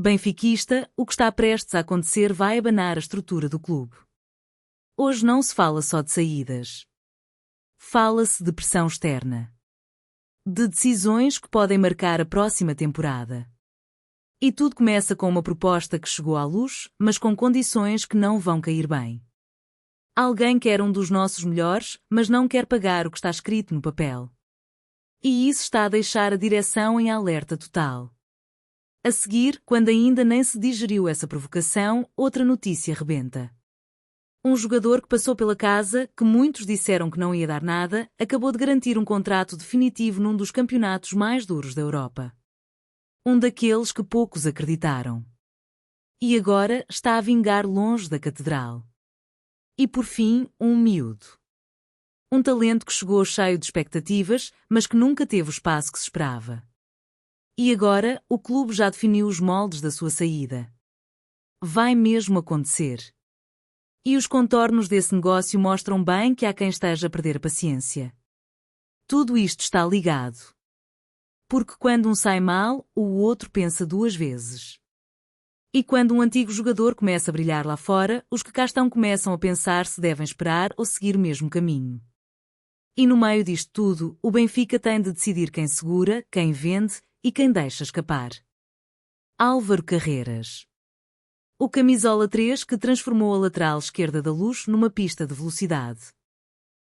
Benfiquista, o que está prestes a acontecer vai abanar a estrutura do clube. Hoje não se fala só de saídas. Fala-se de pressão externa. De decisões que podem marcar a próxima temporada. E tudo começa com uma proposta que chegou à luz, mas com condições que não vão cair bem. Alguém quer um dos nossos melhores, mas não quer pagar o que está escrito no papel. E isso está a deixar a direção em alerta total. A seguir, quando ainda nem se digeriu essa provocação, outra notícia rebenta. Um jogador que passou pela casa, que muitos disseram que não ia dar nada, acabou de garantir um contrato definitivo num dos campeonatos mais duros da Europa. Um daqueles que poucos acreditaram. E agora está a vingar longe da catedral. E por fim, um miúdo. Um talento que chegou cheio de expectativas, mas que nunca teve o espaço que se esperava. E agora, o clube já definiu os moldes da sua saída. Vai mesmo acontecer. E os contornos desse negócio mostram bem que há quem esteja a perder a paciência. Tudo isto está ligado. Porque quando um sai mal, o outro pensa duas vezes. E quando um antigo jogador começa a brilhar lá fora, os que cá estão começam a pensar se devem esperar ou seguir o mesmo caminho. E no meio disto tudo, o Benfica tem de decidir quem segura, quem vende e quem deixa escapar. Álvaro Carreiras. O camisola 3 que transformou a lateral esquerda da Luz numa pista de velocidade.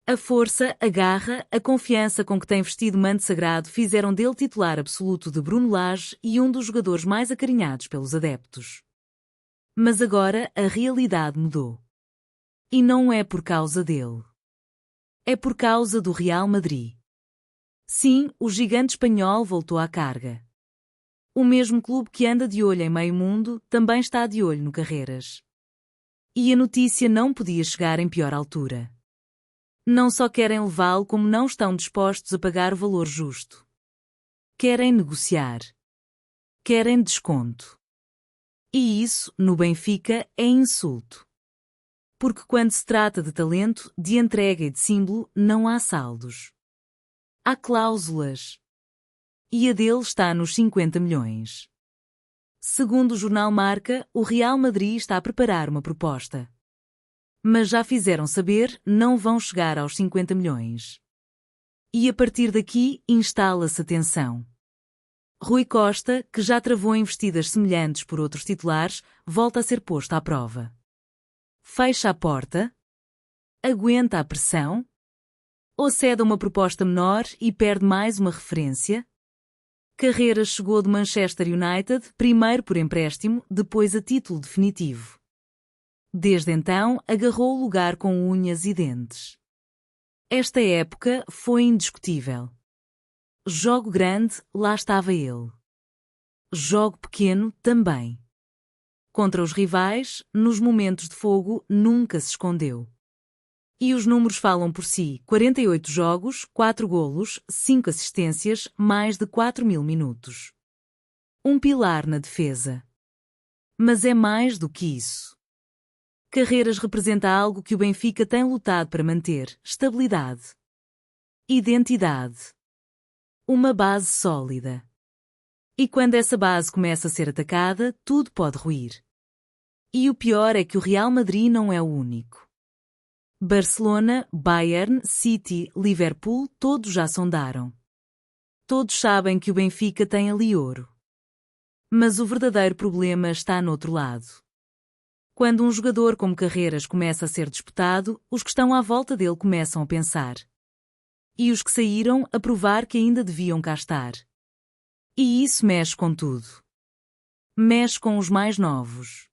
A força, a garra, a confiança com que tem vestido manto sagrado fizeram dele titular absoluto de Bruno Lage e um dos jogadores mais acarinhados pelos adeptos. Mas agora a realidade mudou. E não é por causa dele. É por causa do Real Madrid. Sim, o gigante espanhol voltou à carga. O mesmo clube que anda de olho em meio mundo também está de olho no Carreiras. E a notícia não podia chegar em pior altura. Não só querem levá-lo como não estão dispostos a pagar o valor justo. Querem negociar. Querem desconto. E isso, no Benfica, é insulto. Porque quando se trata de talento, de entrega e de símbolo, não há saldos. Há cláusulas. E a dele está nos 50 milhões. Segundo o jornal Marca, o Real Madrid está a preparar uma proposta. Mas já fizeram saber, não vão chegar aos 50 milhões. E a partir daqui, instala-se a tensão. Rui Costa, que já travou investidas semelhantes por outros titulares, volta a ser posto à prova. Fecha a porta? Aguenta a pressão? Ou cede a uma proposta menor e perde mais uma referência? Carreiras chegou do Manchester United, primeiro por empréstimo, depois a título definitivo. Desde então, agarrou o lugar com unhas e dentes. Esta época foi indiscutível. Jogo grande, lá estava ele. Jogo pequeno, também. Contra os rivais, nos momentos de fogo, nunca se escondeu. E os números falam por si: 48 jogos, 4 golos, 5 assistências, mais de 4.000 minutos. Um pilar na defesa. Mas é mais do que isso. Carreiras representa algo que o Benfica tem lutado para manter: estabilidade. Identidade. Uma base sólida. E quando essa base começa a ser atacada, tudo pode ruir. E o pior é que o Real Madrid não é o único. Barcelona, Bayern, City, Liverpool, todos já sondaram. Todos sabem que o Benfica tem ali ouro. Mas o verdadeiro problema está no outro lado. Quando um jogador como Carreiras começa a ser disputado, os que estão à volta dele começam a pensar. E os que saíram a provar que ainda deviam cá estar. E isso mexe com tudo. Mexe com os mais novos.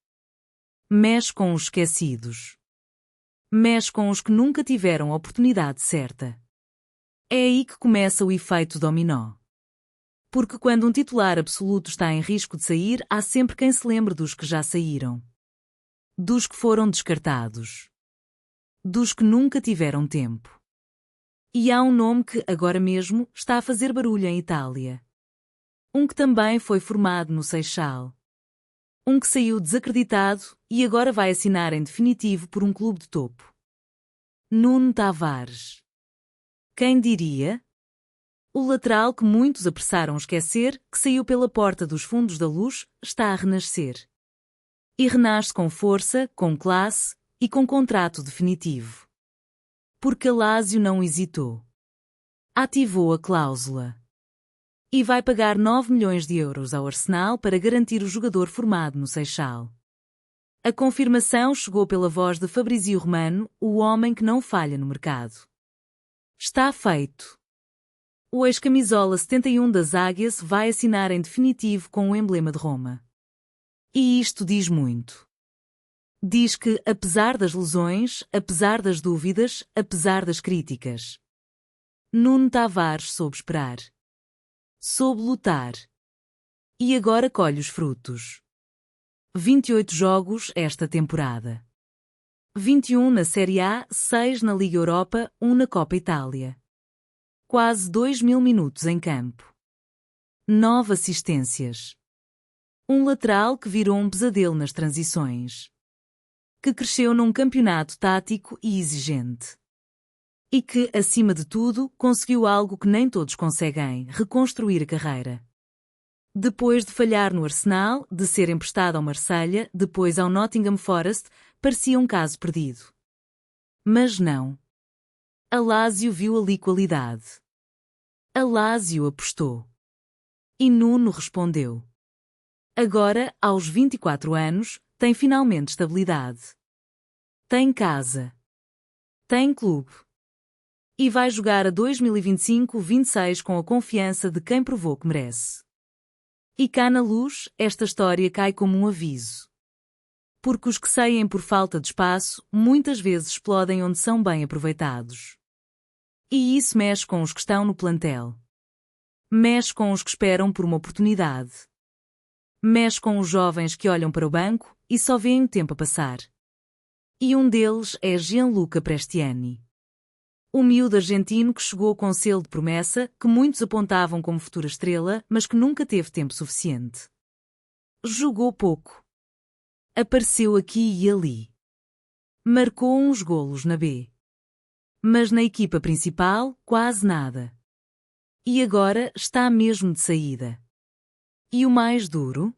Mexe com os esquecidos. Mexe com os que nunca tiveram a oportunidade certa. É aí que começa o efeito dominó. Porque quando um titular absoluto está em risco de sair, há sempre quem se lembre dos que já saíram. Dos que foram descartados. Dos que nunca tiveram tempo. E há um nome que, agora mesmo, está a fazer barulho em Itália. Um que também foi formado no Seixal. Um que saiu desacreditado e agora vai assinar em definitivo por um clube de topo. Nuno Tavares. Quem diria? O lateral que muitos apressaram esquecer, que saiu pela porta dos fundos da luz, está a renascer. E renasce com força, com classe e com contrato definitivo. Porque Lazio não hesitou. Ativou a cláusula. E vai pagar 9 milhões de euros ao Arsenal para garantir o jogador formado no Seixal. A confirmação chegou pela voz de Fabrizio Romano, o homem que não falha no mercado. Está feito. O ex-camisola 71 das Águias vai assinar em definitivo com o emblema de Roma. E isto diz muito. Diz que, apesar das lesões, apesar das dúvidas, apesar das críticas, Nuno Tavares soube esperar. Soube lutar. E agora colhe os frutos. 28 jogos esta temporada. 21 na Série A, 6 na Liga Europa, 1 na Copa Itália. Quase 2.000 minutos em campo. 9 assistências. Um lateral que virou um pesadelo nas transições. Que cresceu num campeonato tático e exigente. E que, acima de tudo, conseguiu algo que nem todos conseguem: reconstruir a carreira. Depois de falhar no Arsenal, de ser emprestado ao Marselha, depois ao Nottingham Forest, parecia um caso perdido. Mas não. A Lazio viu ali qualidade. A Lazio apostou. E Nuno respondeu. Agora, aos 24 anos, tem finalmente estabilidade. Tem casa. Tem clube. E vai jogar a 2025-26 com a confiança de quem provou que merece. E cá na Luz, esta história cai como um aviso. Porque os que saem por falta de espaço, muitas vezes explodem onde são bem aproveitados. E isso mexe com os que estão no plantel. Mexe com os que esperam por uma oportunidade. Mexe com os jovens que olham para o banco e só veem o tempo a passar. E um deles é Gianluca Prestiani. O miúdo argentino que chegou com selo de promessa, que muitos apontavam como futura estrela, mas que nunca teve tempo suficiente. Jogou pouco. Apareceu aqui e ali. Marcou uns golos na B. Mas na equipa principal, quase nada. E agora está mesmo de saída. E o mais duro?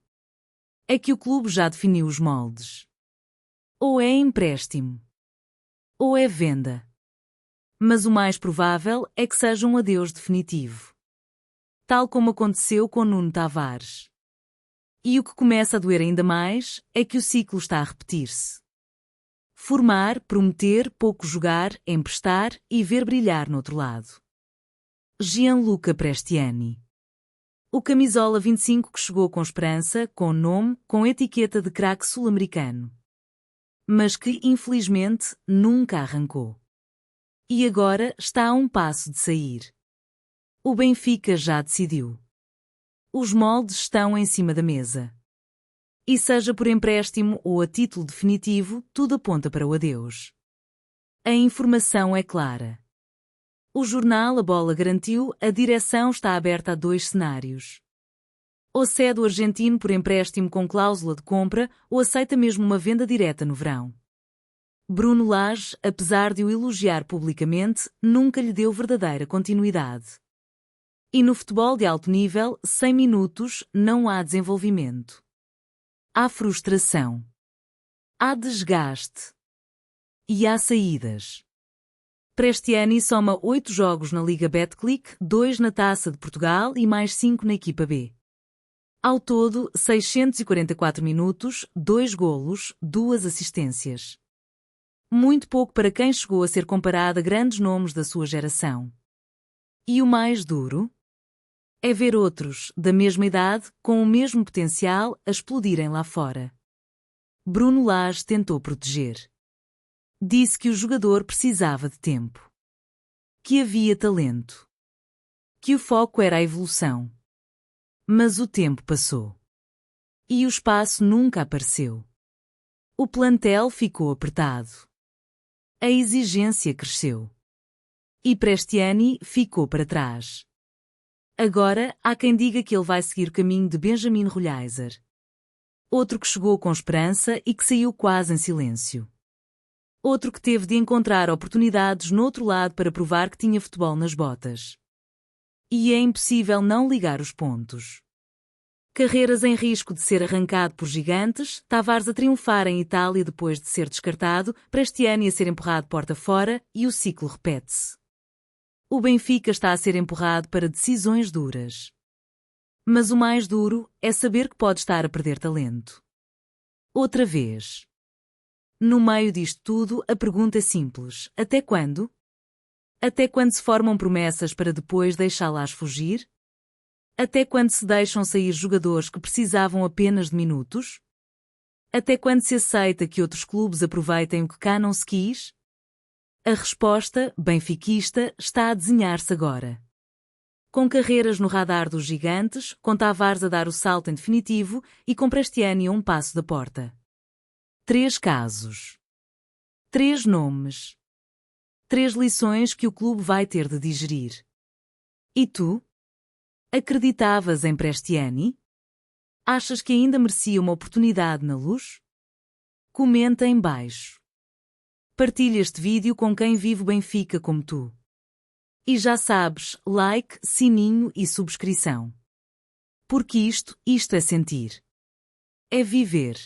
É que o clube já definiu os moldes. Ou é empréstimo. Ou é venda. Mas o mais provável é que seja um adeus definitivo. Tal como aconteceu com Nuno Tavares. E o que começa a doer ainda mais é que o ciclo está a repetir-se. Formar, prometer, pouco jogar, emprestar e ver brilhar no outro lado. Gianluca Prestiani. O camisola 25 que chegou com esperança, com nome, com etiqueta de craque sul-americano. Mas que, infelizmente, nunca arrancou. E agora está a um passo de sair. O Benfica já decidiu. Os moldes estão em cima da mesa. E seja por empréstimo ou a título definitivo, tudo aponta para o adeus. A informação é clara. O jornal A Bola garantiu, a direção está aberta a 2 cenários. Ou cede o argentino por empréstimo com cláusula de compra, ou aceita mesmo uma venda direta no verão. Bruno Lage, apesar de o elogiar publicamente, nunca lhe deu verdadeira continuidade. E no futebol de alto nível, 100 minutos, não há desenvolvimento. Há frustração. Há desgaste. E há saídas. Prestiani soma 8 jogos na Liga Betclic, 2 na Taça de Portugal e mais 5 na equipa B. Ao todo, 644 minutos, 2 golos, 2 assistências. Muito pouco para quem chegou a ser comparado a grandes nomes da sua geração. E o mais duro? É ver outros, da mesma idade, com o mesmo potencial, a explodirem lá fora. Bruno Lage tentou proteger. Disse que o jogador precisava de tempo. Que havia talento. Que o foco era a evolução. Mas o tempo passou. E o espaço nunca apareceu. O plantel ficou apertado. A exigência cresceu. E Prestiani ficou para trás. Agora, há quem diga que ele vai seguir o caminho de Benjamin Rolheiser. Outro que chegou com esperança e que saiu quase em silêncio. Outro que teve de encontrar oportunidades no outro lado para provar que tinha futebol nas botas. E é impossível não ligar os pontos. Carreiras em risco de ser arrancado por Gigantes, Tavares a triunfar em Itália depois de ser descartado, Prestiani a ser empurrado porta fora e o ciclo repete-se. O Benfica está a ser empurrado para decisões duras. Mas o mais duro é saber que pode estar a perder talento. Outra vez. No meio disto tudo, a pergunta é simples: até quando? Até quando se formam promessas para depois deixá-las fugir? Até quando se deixam sair jogadores que precisavam apenas de minutos? Até quando se aceita que outros clubes aproveitem o que cá não se quis? A resposta, benfiquista, está a desenhar-se agora. Com Carreiras no radar dos Gigantes, com Tavares a dar o salto em definitivo e com Prestiani a um passo da porta. 3 casos. 3 nomes. 3 lições que o clube vai ter de digerir. E tu? Acreditavas em Prestiani? Achas que ainda merecia uma oportunidade na Luz? Comenta em baixo. Partilha este vídeo com quem vive o Benfica como tu. E já sabes, like, sininho e subscrição. Porque isto é sentir. É viver.